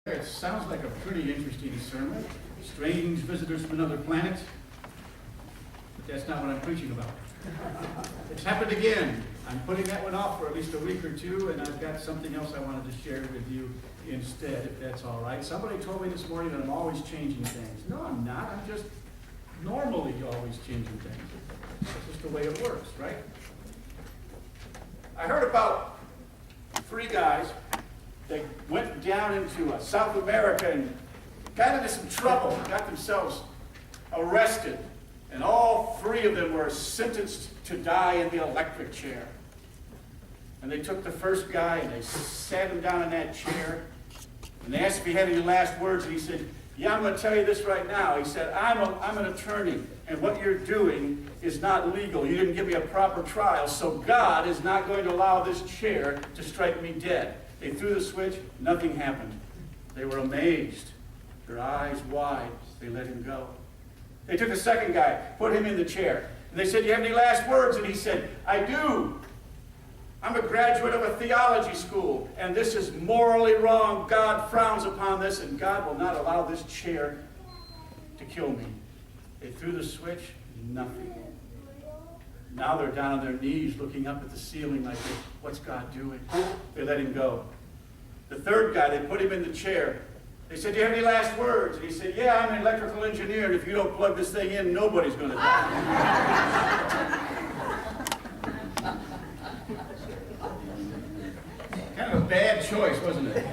It sounds like a pretty interesting sermon. Strange visitors from another planet. But that's not what I'm preaching about. It's happened again. I'm putting that one off for at least a week or two, and I've got something else I wanted to share with you instead, if that's all right. Somebody told me this morning that I'm always changing things. No, I'm not. I'm just normally always changing things. That's just the way it works, right? I heard about 3 guys. They went down into South America and got into some trouble, got themselves arrested. And all 3 of them were sentenced to die in the electric chair. And they took the first guy and they sat him down in that chair. And they asked if he had any last words. And he said, "Yeah, I'm going to tell you this right now." He said, I'm an attorney. And what you're doing is not legal. You didn't give me a proper trial. So God is not going to allow this chair to strike me dead. They threw the switch, nothing happened. They were amazed, their eyes wide. They let him go. They took a second guy, put him in the chair. And they said, "Do you have any last words?" And he said, "I do. I'm a graduate of a theology school, and this is morally wrong. God frowns upon this, and God will not allow this chair to kill me." They threw the switch, nothing. Now they're down on their knees looking up at the ceiling like, what's God doing? They let him go. The third guy, they put him in the chair. They said, "Do you have any last words?" And he said, "Yeah, I'm an electrical engineer, and if you don't plug this thing in, nobody's going to die." Kind of a bad choice, wasn't it?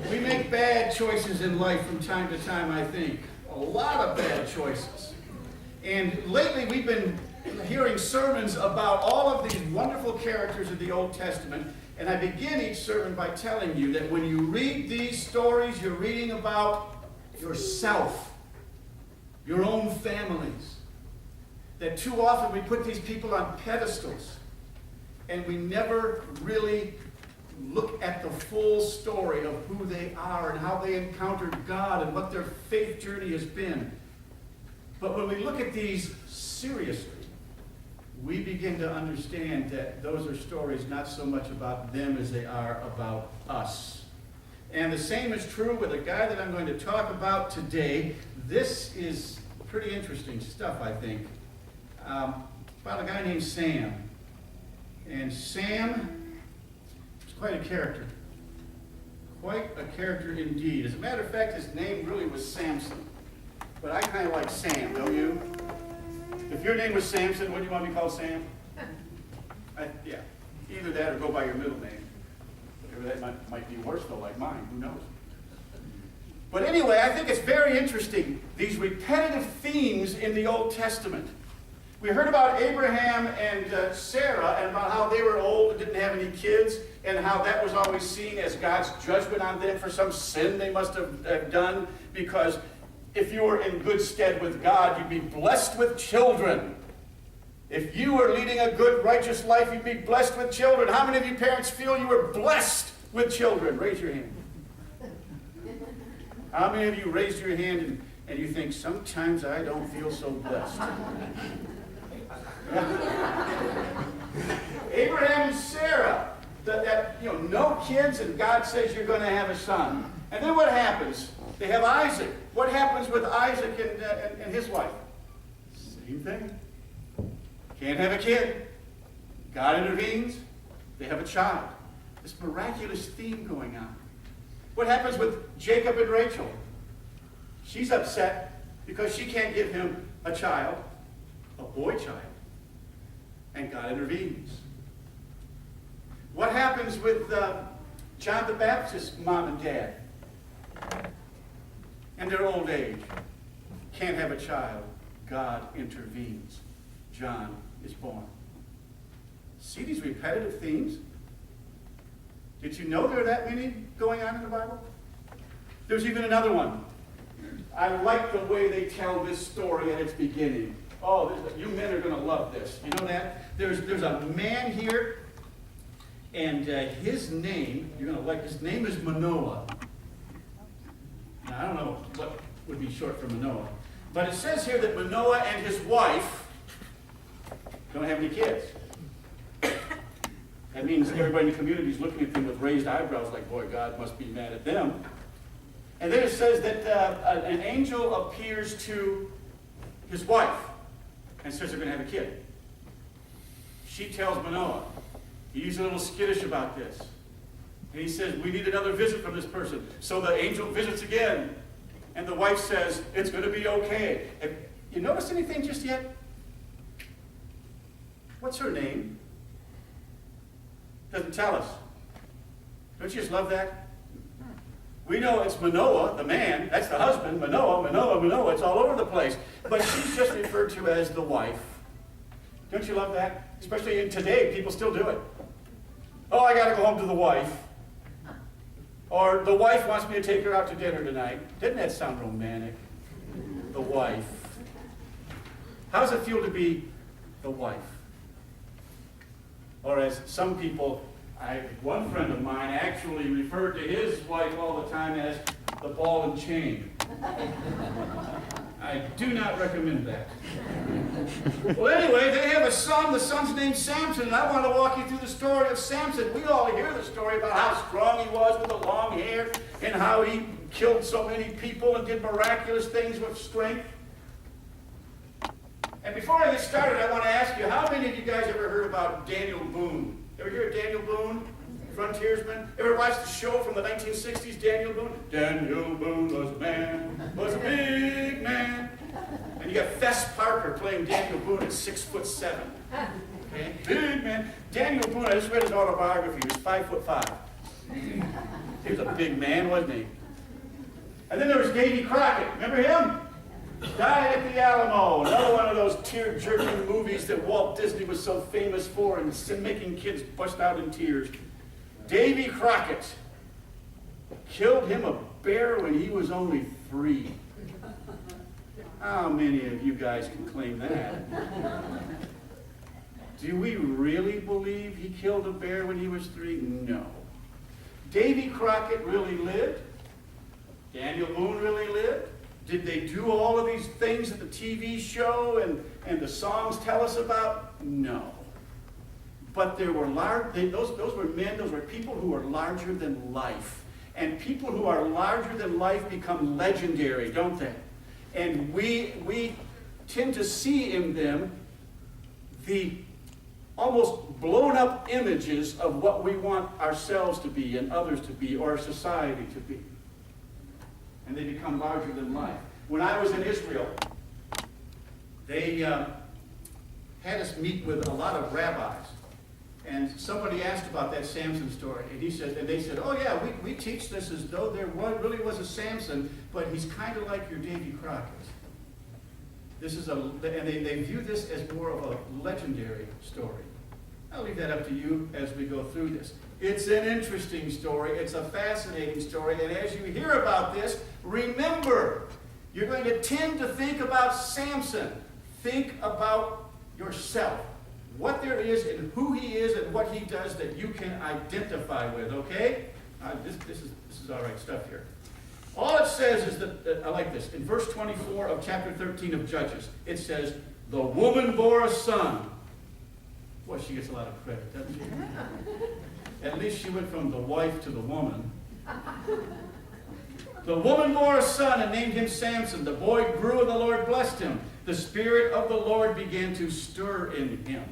We make bad choices in life from time to time, I think. A lot of bad choices. And lately we've been hearing sermons about all of these wonderful characters of the Old Testament, and I begin each sermon by telling you that when you read these stories, you're reading about yourself, your own families. That too often we put these people on pedestals, and we never really look at the full story of who they are and how they encountered God and what their faith journey has been. But when we look at these seriously, we begin to understand that those are stories not so much about them as they are about us. And the same is true with a guy that I'm going to talk about today. This is pretty interesting stuff, I think. About a guy named Sam. And Sam is quite a character. Quite a character indeed. As a matter of fact, his name really was Samson. But I kind of like Sam, don't you? If your name was Samson, what do you want to be called, Sam? Yeah, either that or go by your middle name. Whatever that might be worse, though, like mine. Who knows? But anyway, I think it's very interesting, these repetitive themes in the Old Testament. We heard about Abraham and Sarah and about how they were old and didn't have any kids, and how that was always seen as God's judgment on them for some sin they must have done, because if you were in good stead with God, you'd be blessed with children. If you were leading a good, righteous life, you'd be blessed with children. How many of you parents feel you were blessed with children? Raise your hand. How many of you raised your hand and you think, sometimes I don't feel so blessed? Abraham and Sarah, no kids, and God says you're going to have a son. And then what happens? They have Isaac. What happens with Isaac and his wife? Same thing. Can't have a kid. God intervenes. They have a child. This miraculous theme going on. What happens with Jacob and Rachel? She's upset because she can't give him a child, a boy child. And God intervenes. What happens with John the Baptist's mom and dad? In their old age, can't have a child. God intervenes. John is born. See these repetitive themes? Did you know there are that many going on in the Bible? There's even another one. I like the way they tell this story at its beginning. Oh, you men are going to love this. You know that? There's a man here, and his name, you're going to like, his name is Manoah. Now, I don't know what would be short for Manoah, but it says here that Manoah and his wife don't have any kids. That means everybody in the community is looking at them with raised eyebrows like, boy, God must be mad at them. And then it says that an angel appears to his wife and says they're going to have a kid. She tells Manoah. He's a little skittish about this. And he says, we need another visit from this person. So the angel visits again. And the wife says, it's going to be okay. Have you noticed anything just yet? What's her name? Doesn't tell us. Don't you just love that? We know it's Manoah, the man. That's the husband. Manoah, Manoah, Manoah. It's all over the place. But she's just referred to as the wife. Don't you love that? Especially in today, people still do it. Oh, I got to go home to the wife. Or the wife wants me to take her out to dinner tonight. Didn't that sound romantic? The wife. How does it feel to be the wife? Or as some people, one friend of mine actually referred to his wife all the time as the ball and chain. I do not recommend that. Well, anyway, they have a son. The son's named Samson, and I want to walk you through the story of Samson. We all hear the story about how strong he was with the long hair and how he killed so many people and did miraculous things with strength. And before I get started, I want to ask you, how many of you guys ever heard about Daniel Boone? Ever hear of Daniel Boone? Frontiersman? Ever watched the show from the 1960s, Daniel Boone? Daniel Boone was a big man. And you got Fess Parker playing Daniel Boone at 6'7". Okay? Big man. Daniel Boone, I just read his autobiography. He was 5'5". He was a big man, wasn't he? And then there was Davy Crockett. Remember him? Died at the Alamo. Another one of those tear-jerking movies that Walt Disney was so famous for and making kids bust out in tears. Davy Crockett killed him a bear when he was only 3. How many of you guys can claim that? Do we really believe he killed a bear when he was 3? No. Davy Crockett really lived? Daniel Boone really lived? Did they do all of these things that the TV show and the songs tell us about? No. But there were those were men, those were people who were larger than life. And people who are larger than life become legendary, don't they? And we tend to see in them the almost blown up images of what we want ourselves to be and others to be or society to be. And they become larger than life. When I was in Israel, they had us meet with a lot of rabbis. And somebody asked about that Samson story. And they said, oh yeah, we teach this as though there really was a Samson, but he's kind of like your Davy Crockett. And they view this as more of a legendary story. I'll leave that up to you as we go through this. It's an interesting story. It's a fascinating story. And as you hear about this, remember, you're going to tend to think about Samson. Think about yourself. What there is and who he is and what he does that you can identify with, okay? This is all right stuff here. All it says is that, I like this, in verse 24 of chapter 13 of Judges, it says, the woman bore a son. Boy, she gets a lot of credit, doesn't she? At least she went from the wife to the woman. The woman bore a son and named him Samson. The boy grew and the Lord blessed him. The Spirit of the Lord began to stir in him.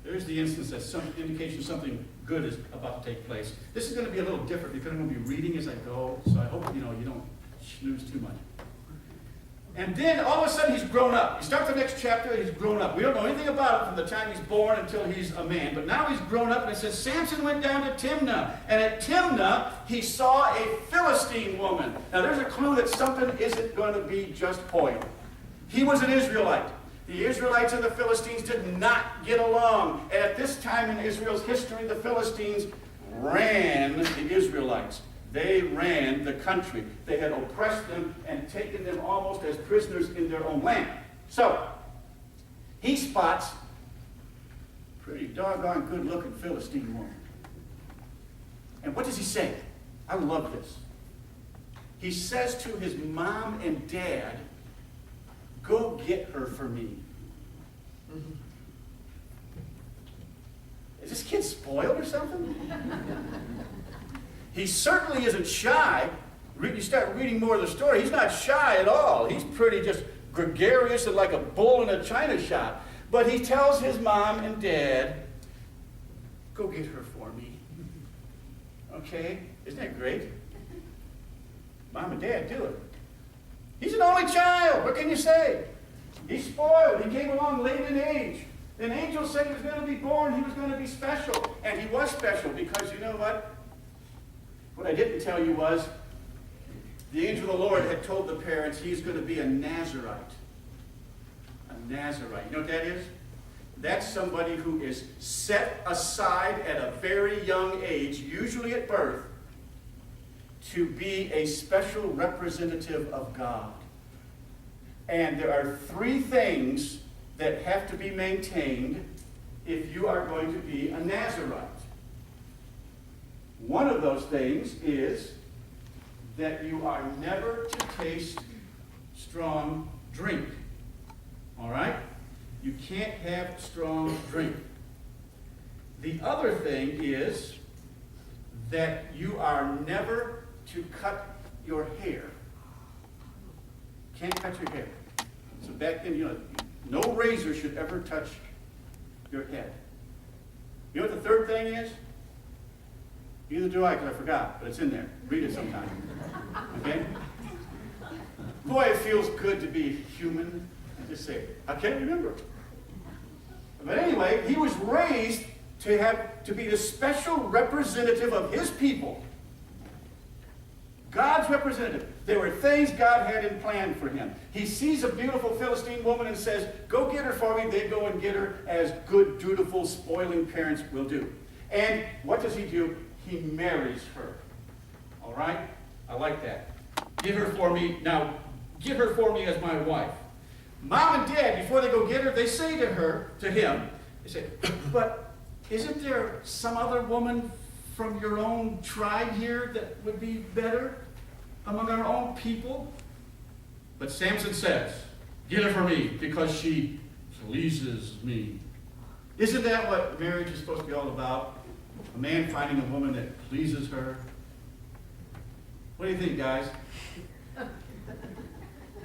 There's the instance that some indication something good is about to take place. This is going to be a little different because I'm going to be reading as I go, so I hope you don't snooze too much. And then all of a sudden he's grown up. You start the next chapter and he's grown up. We don't know anything about it from the time he's born until he's a man. But now he's grown up and it says Samson went down to Timnah. And at Timnah he saw a Philistine woman. Now there's a clue that something isn't going to be just point. He was an Israelite. The Israelites and the Philistines did not get along. And at this time in Israel's history, the Philistines ran the Israelites. They ran the country. They had oppressed them and taken them almost as prisoners in their own land. So, he spots a pretty doggone good-looking Philistine woman. And what does he say? I love this. He says to his mom and dad, go get her for me. Is this kid spoiled or something? He certainly isn't shy. you start reading more of the story, he's not shy at all. He's pretty just gregarious and like a bull in a china shop. But he tells his mom and dad, go get her for me. Okay? Isn't that great? Mom and dad do it. He's an only child. What can you say? He's spoiled. He came along late in age. An angel said he was going to be born. He was going to be special. And he was special because you know what? What I didn't tell you was the angel of the Lord had told the parents he's going to be a Nazarite. A Nazarite. You know what that is? That's somebody who is set aside at a very young age, usually at birth, to be a special representative of God. And there are 3 things that have to be maintained if you are going to be a Nazarite. One of those things is that you are never to taste strong drink. All right? You can't have strong drink. The other thing is that you are never to cut your hair. Can't cut your hair. So back then, no razor should ever touch your head. You know what the third thing is? Neither do I, because I forgot, but it's in there. Read it sometime. Okay? Boy, it feels good to be human. I just say, I can't remember. But anyway, he was raised to be the special representative of his people. God's representative. There were things God had in plan for him. He sees a beautiful Philistine woman and says, go get her for me. They go and get her as good, dutiful, spoiling parents will do. And what does he do? He marries her. All right? I like that. Get her for me. Now, get her for me as my wife. Mom and Dad, before they go get her, they say to him, they say, but isn't there some other woman from your own tribe here that would be better among our own people? But Samson says, get her for me because she pleases me. Isn't that what marriage is supposed to be all about? A man finding a woman that pleases her? What do you think, guys? What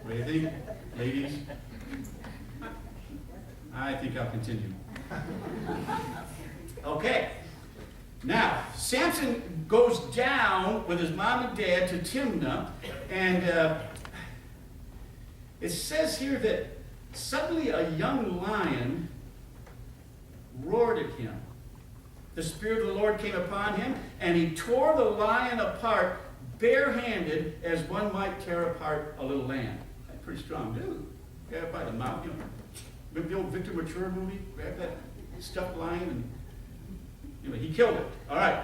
do you think, ladies? I think I'll continue. Okay. Now, Samson goes down with his mom and dad to Timnah, and it says here that suddenly a young lion roared at him. The Spirit of the Lord came upon him, and he tore the lion apart barehanded as one might tear apart a little lamb. That's pretty strong, dude. Grab it by the mouth. Remember the old Victor Mature movie? Grab that stuffed lion and he killed it. All right.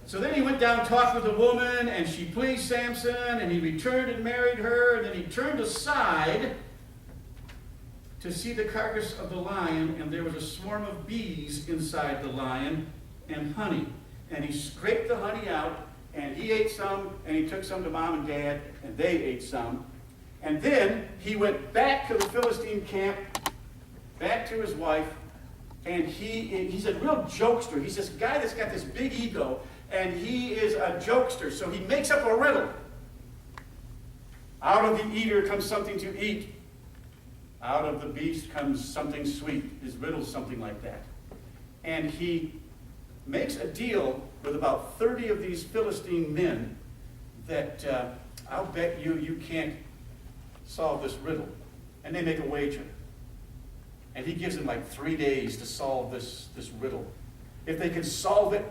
So then he went down and talked with the woman, and she pleased Samson, and he returned and married her, and then he turned aside to see the carcass of the lion, and there was a swarm of bees inside the lion and honey. And he scraped the honey out, and he ate some, and he took some to mom and dad, and they ate some. And then he went back to the Philistine camp, back to his wife, and he's a real jokester. He's this guy that's got this big ego, and he is a jokester. So he makes up a riddle. Out of the eater comes something to eat. Out of the beast comes something sweet. His riddle's something like that. And he makes a deal with about 30 of these Philistine men that I'll bet you can't solve this riddle. And they make a wager. And he gives them like 3 days to solve this riddle. If they can solve it,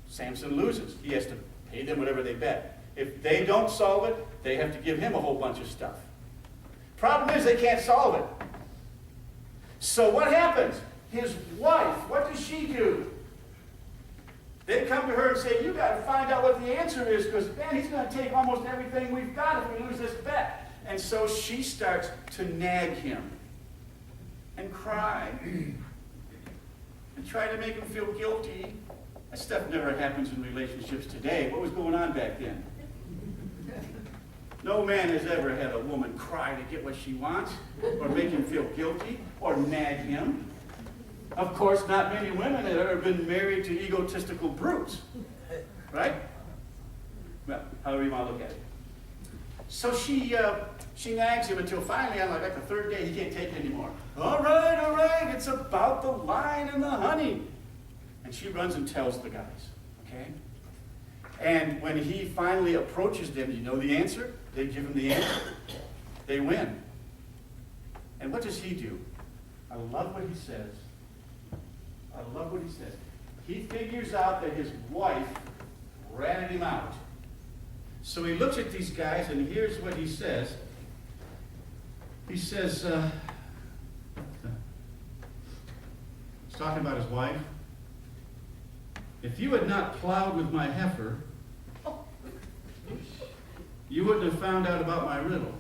Samson loses. He has to pay them whatever they bet. If they don't solve it, they have to give him a whole bunch of stuff. Problem is they can't solve it. So what happens? His wife, what does she do? They come to her and say, you got to find out what the answer is, because, man, he's going to take almost everything we've got if we lose this bet. And so she starts to nag him and cry and try to make him feel guilty. That stuff never happens in relationships today. What was going on back then? No man has ever had a woman cry to get what she wants, or make him feel guilty, or nag him. Of course, not many women have ever been married to egotistical brutes, right? Well, however you want to look at it. So she nags him until finally, on like the third day, he can't take it anymore. All right, it's about the lion and the honey. And she runs and tells the guys, okay? And when he finally approaches them, you know the answer? They give him the answer. They win. And what does he do? I love what he says. I love what he says. He figures out that his wife ratted him out. So he looks at these guys, and here's what he says. He says, he's talking about his wife. If you had not plowed with my heifer, you wouldn't have found out about my riddle.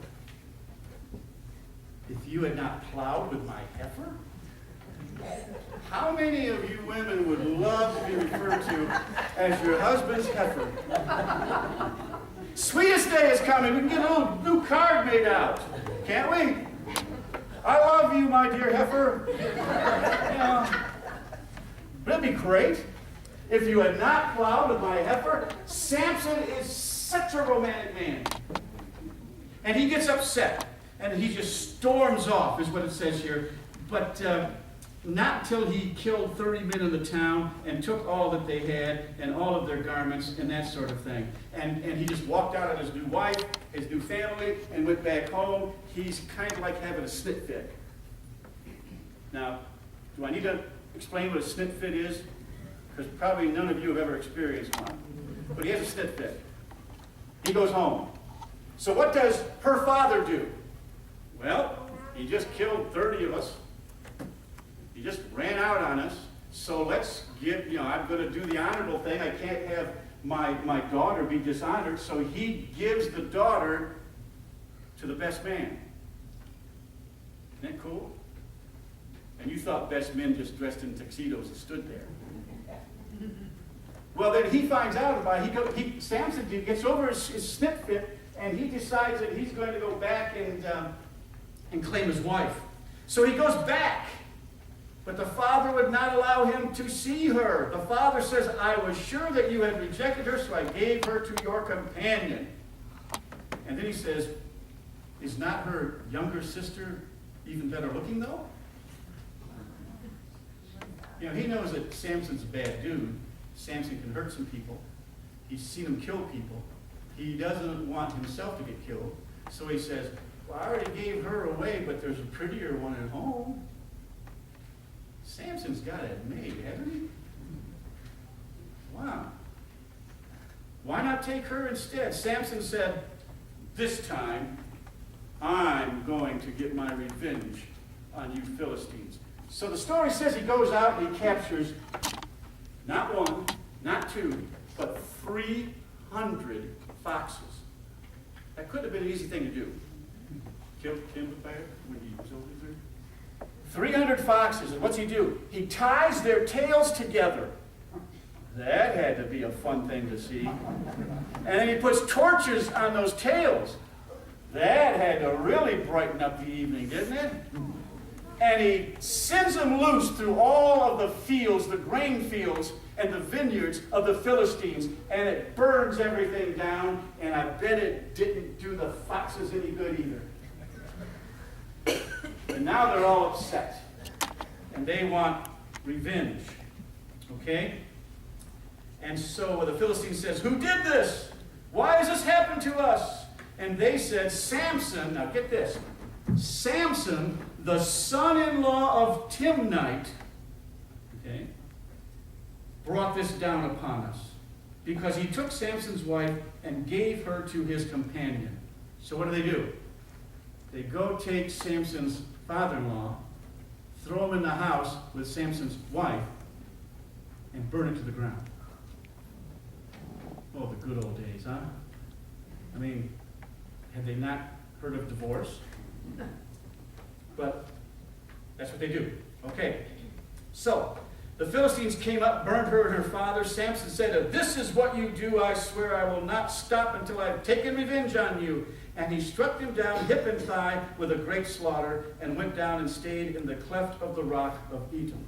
If you had not plowed with my heifer? How many of you women would love to be referred to as your husband's heifer? Sweetest day is coming. We can get a little new card made out. Can't we? I love you, my dear heifer. You know, it'd be great if you had not plowed with my heifer. Samson is such a romantic man. And he gets upset. And he just storms off, is what it says here. But not till he killed 30 men in the town and took all that they had and all of their garments and that sort of thing. And he just walked out on his new wife, his new family, and went back home. He's kind of like having a snit fit. Now, do I need to explain what a snit fit is? Because probably none of you have ever experienced one. But he has a snit fit. He goes home. So what does her father do? Well, he just killed 30 of us. He just ran out on us. So let's give, I'm going to do the honorable thing. I can't have my daughter be dishonored. So he gives the daughter to the best man. Isn't that cool? And you thought best men just dressed in tuxedos and stood there. Well, then he finds out about it. Samson gets over his snit fit, and he decides that he's going to go back and claim his wife. So he goes back, but the father would not allow him to see her. The father says, I was sure that you had rejected her, so I gave her to your companion. And then he says, is not her younger sister even better looking, though? He knows that Samson's a bad dude. Samson can hurt some people. He's seen him kill people. He doesn't want himself to get killed. So he says, well, I already gave her away, but there's a prettier one at home. Samson's got it made, hasn't he? Wow. Why not take her instead? Samson said, this time, I'm going to get my revenge on you Philistines. So the story says he goes out and he captures not one, not two, but 300 foxes. That couldn't have been an easy thing to do. Killed him with bear when he was over there. 300 foxes, and what's he do? He ties their tails together. That had to be a fun thing to see. And then he puts torches on those tails. That had to really brighten up the evening, didn't it? And he sends them loose through all of the fields, the grain fields, and the vineyards of the Philistines, and it burns everything down, and I bet it didn't do the foxes any good either. And now they're all upset, and they want revenge, okay? And so the Philistine says, who did this? Why has this happened to us? And they said, Samson, now get this, Samson, the son-in-law of Timnite, okay, brought this down upon us because he took Samson's wife and gave her to his companion. So what do? They go take Samson's father-in-law, throw him in the house with Samson's wife, and burn it to the ground. Oh, the good old days, huh? I mean, had they not heard of divorce? But that's what they do. Okay. So, the Philistines came up, burned her and her father. Samson said, this is what you do. I swear I will not stop until I've taken revenge on you. And he struck him down hip and thigh with a great slaughter and went down and stayed in the cleft of the rock of Etam.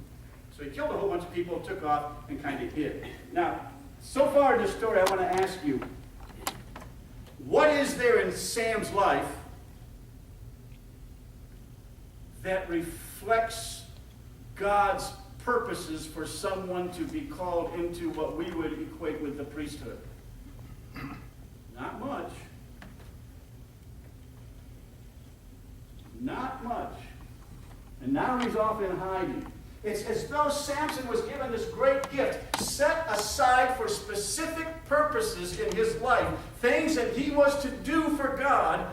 So he killed a whole bunch of people, took off, and kind of hid. Now, so far in this story, I want to ask you, What is there in Sam's life that reflects God's purposes for someone to be called into what we would equate with the priesthood? Not much. Not much. And now he's off in hiding. It's as though Samson was given this great gift, set aside for specific purposes in his life, things that he was to do for God,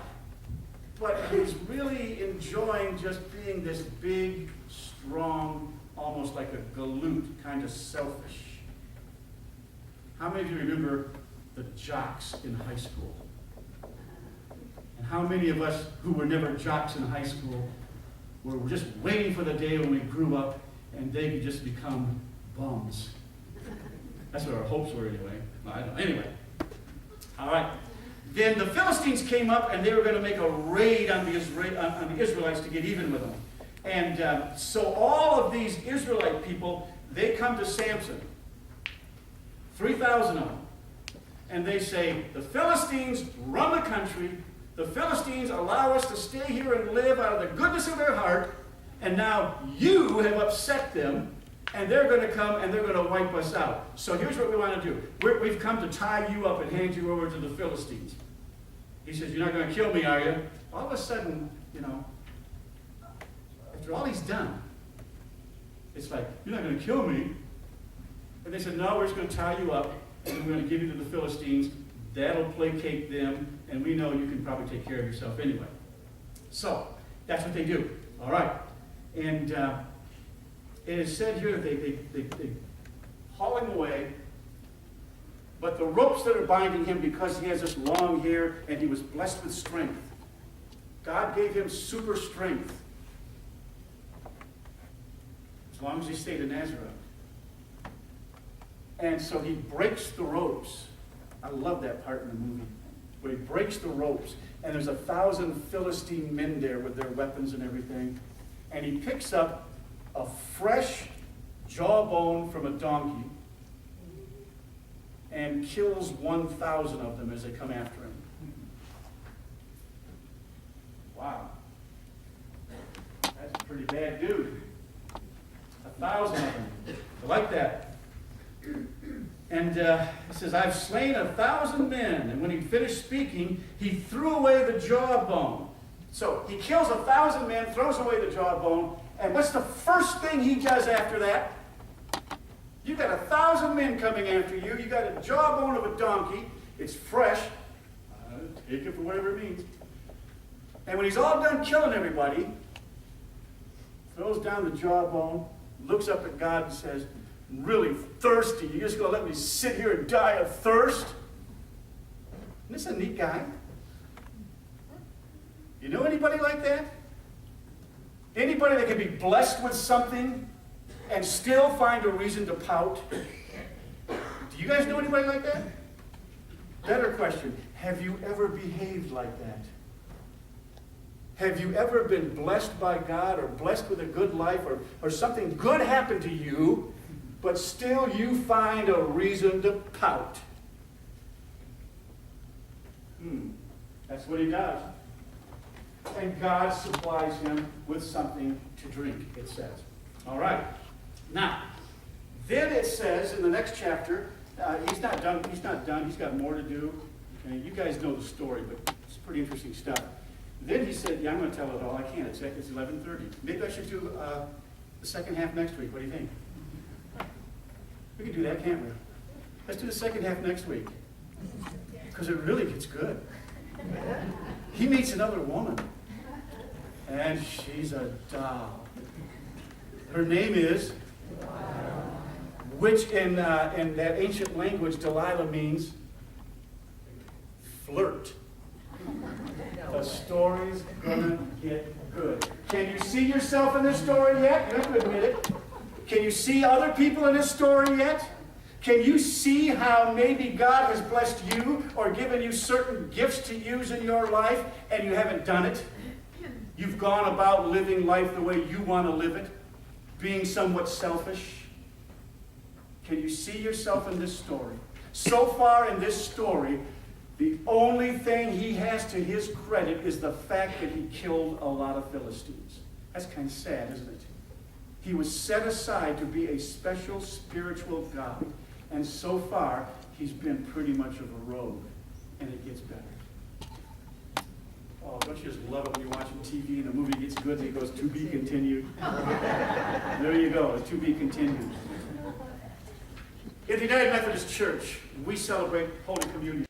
but he's really enjoying just being this big, strong, almost like a galoot, kind of selfish. How many of you remember the jocks in high school? And how many of us who were never jocks in high school were just waiting for the day when we grew up and they could just become bums? That's what our hopes were anyway. I don't know. Anyway. All right. Then the Philistines came up and they were going to make a raid on the Israelites to get even with them. And so all of these Israelite people, they come to Samson. 3,000 of them. And they say, the Philistines run the country. The Philistines allow us to stay here and live out of the goodness of their heart. And now you have upset them. And they're going to come and they're going to wipe us out. So here's what we want to do. We've come to tie you up and hand you over to the Philistines. He says, you're not going to kill me, are you? All of a sudden, after all he's done, it's like, you're not going to kill me. And they said, no, we're just going to tie you up and we're going to give you to the Philistines. That'll placate them, and we know you can probably take care of yourself anyway. So that's what they do. All right. And it is said here that they haul him away, but the ropes that are binding him, because he has this long hair and he was blessed with strength, God gave him super strength as long as he stayed in Nazareth. And so he breaks the ropes. I love that part in the movie, where he breaks the ropes, and there's 1,000 Philistine men there with their weapons and everything, and he picks up a fresh jawbone from a donkey and kills 1,000 of them as they come after him. Wow. That's a pretty bad dude. 1,000 of them. I like that. And it says, I've slain 1,000 men. And when he finished speaking, he threw away the jawbone. So he kills 1,000 men, throws away the jawbone. And what's the first thing he does after that? You got 1,000 men coming after you. You got a jawbone of a donkey. It's fresh. Take it for whatever it means. And when he's all done killing everybody, throws down the jawbone, looks up at God and says, I'm really thirsty. You just going to let me sit here and die of thirst? Isn't this a neat guy? You know anybody like that? Anybody that can be blessed with something and still find a reason to pout? Do you guys know anybody like that? Better question. Have you ever behaved like that? Have you ever been blessed by God or blessed with a good life or something good happened to you, but still you find a reason to pout? That's what he does. And God supplies him with something to drink, it says. All right. Now, then it says in the next chapter, he's not done. He's not done. He's got more to do. Okay? You guys know the story, but it's pretty interesting stuff. Then he said, yeah, I'm going to tell it all. I can't. It's 11:30. Maybe I should do the second half next week. What do you think? We can do that, can't we? Let's do the second half next week. Because it really gets good. He meets another woman. And she's a doll. Her name is, which in that ancient language, Delilah means flirt. The story's gonna get good. Can you see yourself in this story yet? You have to admit it. Can you see other people in this story yet? Can you see how maybe God has blessed you or given you certain gifts to use in your life and you haven't done it? You've gone about living life the way you want to live it, being somewhat selfish. Can you see yourself in this story? So far in this story, The only thing he has to his credit is the fact that he killed a lot of Philistines. That's kind of sad, isn't it? He was set aside to be a special spiritual guide. And so far, he's been pretty much of a rogue. And it gets better. Oh, don't you just love it when you're watching TV and the movie gets good and it goes, to be continued? There you go, to be continued. In the United Methodist Church, we celebrate Holy Communion.